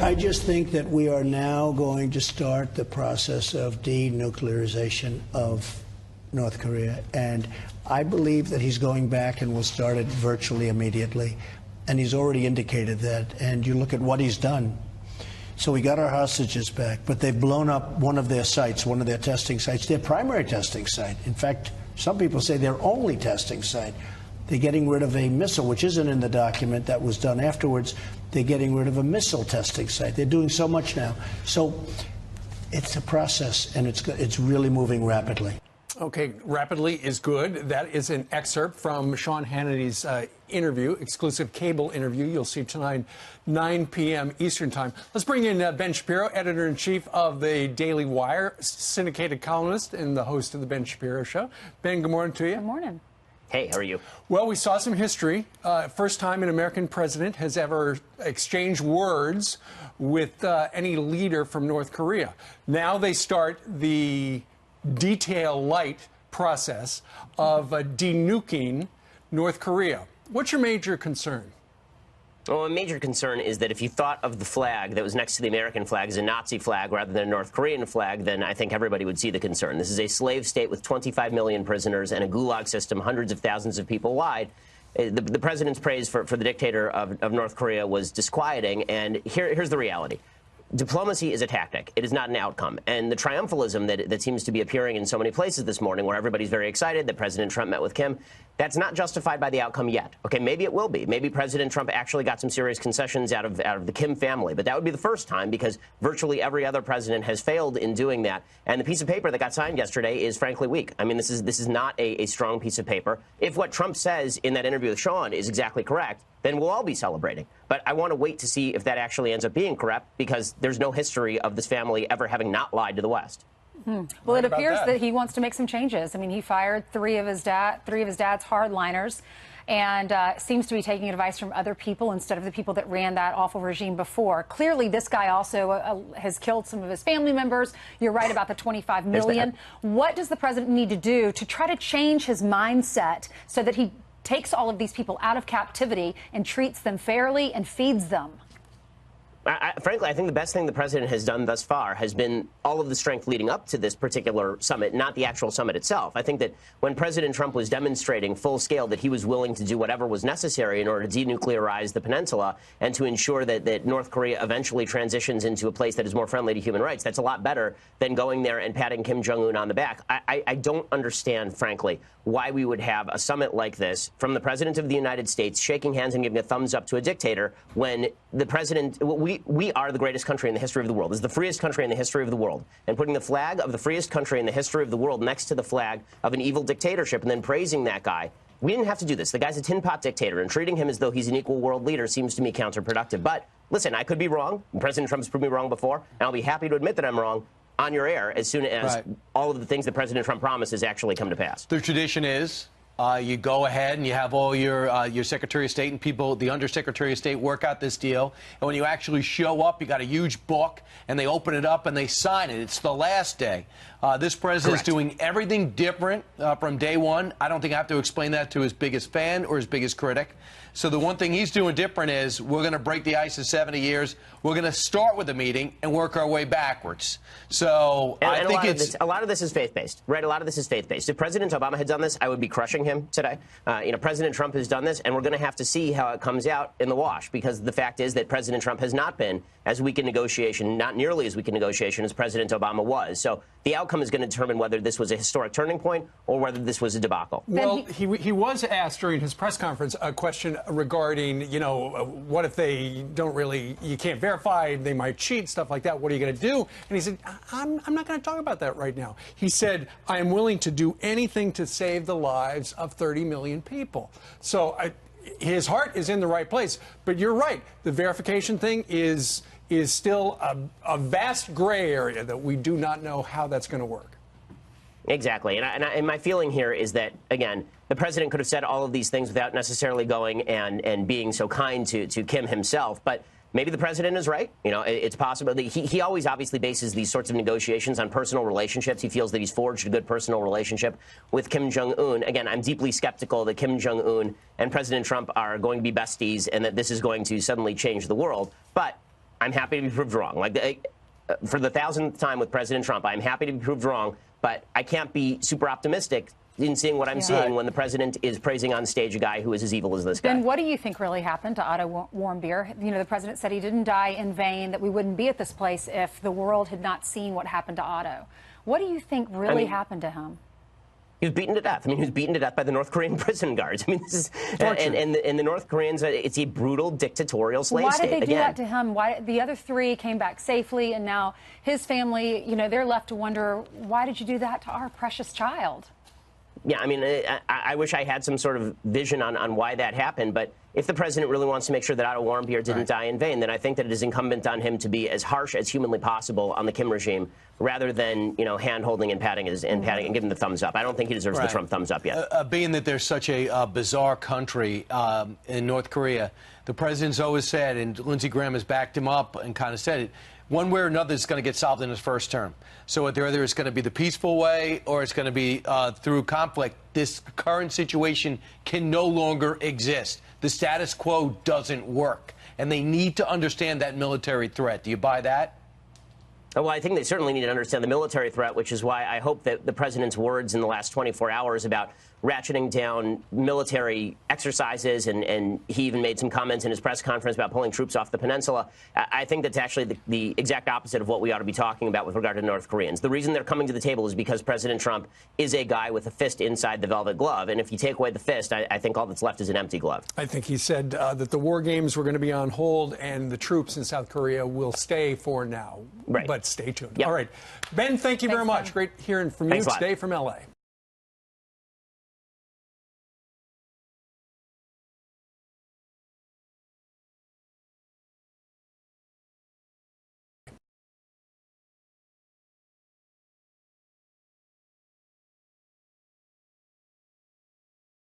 I just think that we are now going to start the process of denuclearization of North Korea. And I believe that he's going back and will start it virtually immediately. And he's already indicated that. And you look at what he's done. So we got our hostages back, but they've blown up one of their sites, one of their testing sites, their primary testing site. In fact, some people say their only testing site. They're getting rid of a missile, which isn't in the document that was done afterwards. They're getting rid of a missile testing site. They're doing so much now. So it's a process, and it's really moving rapidly. Okay, rapidly is good. That is an excerpt from Sean Hannity's interview, exclusive cable interview. You'll see tonight, 9 p.m. Eastern Time. Let's bring in Ben Shapiro, editor-in-chief of the Daily Wire, syndicated columnist and the host of the Ben Shapiro Show. Ben, good morning to you. Good morning. Hey, how are you? Well, we saw some history. First time an American president has ever exchanged words with any leader from North Korea. Now they start the detail light process of denuking North Korea. What's your major concern? Well, a major concern is that if you thought of the flag that was next to the American flag as a Nazi flag rather than a North Korean flag, then I think everybody would see the concern. This is a slave state with 25 million prisoners and a gulag system, hundreds of thousands of people wide. The president's praise for the dictator of North Korea was disquieting, and here's the reality. Diplomacy is a tactic. It is not an outcome. And the triumphalism that seems to be appearing in so many places this morning, where everybody's very excited that President Trump met with Kim, that's not justified by the outcome yet. Okay, maybe it will be. Maybe President Trump actually got some serious concessions out of the Kim family. But that would be the first time, because virtually every other president has failed in doing that. And the piece of paper that got signed yesterday is frankly weak. I mean, this is not a strong piece of paper. If what Trump says in that interview with Sean is exactly correct, then we'll all be celebrating. But I want to wait to see if that actually ends up being correct, because there's no history of this family ever having not lied to the West. Well, it appears that he wants to make some changes. I mean, he fired three of his dad's hardliners, and seems to be taking advice from other people instead of the people that ran that awful regime before. Clearly, this guy also has killed some of his family members. You're right about the 25 million. What does the president need to do to try to change his mindset so that he takes all of these people out of captivity and treats them fairly and feeds them? Frankly, I think the best thing the president has done thus far has been all of the strength leading up to this particular summit, not the actual summit itself. I think that when President Trump was demonstrating full scale that he was willing to do whatever was necessary in order to denuclearize the peninsula and to ensure that North Korea eventually transitions into a place that is more friendly to human rights, that's a lot better than going there and patting Kim Jong-Un on the back. I don't understand, frankly, why we would have a summit like this from the President of the United States shaking hands and giving a thumbs up to a dictator when the president, we are the greatest country in the history of the world. This is the freest country in the history of the world. And putting the flag of the freest country in the history of the world next to the flag of an evil dictatorship and then praising that guy, we didn't have to do this. The guy's a tin pot dictator, and treating him as though he's an equal world leader seems to me counterproductive. But listen, I could be wrong. President Trump's proved me wrong before, and I'll be happy to admit that I'm wrong on your air as soon as all of the things that President Trump promises actually come to pass. The tradition is you go ahead and you have all your Secretary of State and people, the Undersecretary of State, work out this deal. And when you actually show up, you got a huge book, and they open it up and they sign it. It's the last day. This president is doing everything different from day one. I don't think I have to explain that to his biggest fan or his biggest critic. So the one thing he's doing different is we're going to break the ice of 70 years. We're going to start with a meeting and work our way backwards. So I think a lot of this is faith-based, right? A lot of this is faith-based. If President Obama had done this, I would be crushing him today. President Trump has done this, and we're going to have to see how it comes out in the wash, because the fact is that President Trump has not been as weak in negotiation, not nearly as weak in negotiation as President Obama was. So the outcome is going to determine whether this was a historic turning point or whether this was a debacle. Well, he was asked during his press conference a question regarding, what if they don't really, you can't verify, they might cheat, stuff like that. What are you going to do? And he said, I'm not going to talk about that right now. He said, I am willing to do anything to save the lives of 30 million people. So his heart is in the right place. But you're right. The verification thing is still a vast gray area that we do not know how that's going to work. Exactly. And my feeling here is that, again, the president could have said all of these things without necessarily going and being so kind to Kim himself. But maybe the president is right. It's possible. He always obviously bases these sorts of negotiations on personal relationships. He feels that he's forged a good personal relationship with Kim Jong-Un. Again, I'm deeply skeptical that Kim Jong-Un and President Trump are going to be besties and that this is going to suddenly change the world. But I'm happy to be proved wrong. Like, for the 1000th time with President Trump, I'm happy to be proved wrong, but I can't be super optimistic in seeing what I'm seeing when the president is praising on stage a guy who is as evil as this guy. Ben, what do you think really happened to Otto Warmbier? You know, the president said he didn't die in vain, that we wouldn't be at this place if the world had not seen what happened to Otto. What do you think really happened to him? He was beaten to death. I mean, he was beaten to death by the North Korean prison guards. I mean, this is and the North Koreans. It's a brutal dictatorial slave state. Why did they do that to him? Why the other three came back safely, and now his family? You know, they're left to wonder, why did you do that to our precious child? Yeah, I mean, I wish I had some sort of vision on why that happened, but if the president really wants to make sure that Otto Warmbier didn't die in vain, then I think that it is incumbent on him to be as harsh as humanly possible on the Kim regime, rather than, you know, hand-holding and patting and giving the thumbs up. I don't think he deserves the Trump thumbs up yet. Being that there's such a bizarre country in North Korea, the president's always said, and Lindsey Graham has backed him up and kind of said it, one way or another it's going to get solved in his first term. So either it's going to be the peaceful way or it's going to be through conflict. This current situation can no longer exist. The status quo doesn't work. And they need to understand that military threat. Do you buy that? Well, I think they certainly need to understand the military threat, which is why I hope that the president's words in the last 24 hours about ratcheting down military exercises, and he even made some comments in his press conference about pulling troops off the peninsula. I think that's actually the exact opposite of what we ought to be talking about with regard to North Koreans. The reason they're coming to the table is because President Trump is a guy with a fist inside the velvet glove. And if you take away the fist, I think all that's left is an empty glove. I think he said that the war games were going to be on hold and the troops in South Korea will stay for now. Right. But stay tuned. Yep. All right. Ben, thank you very much. Ben. Great hearing from you today from L.A.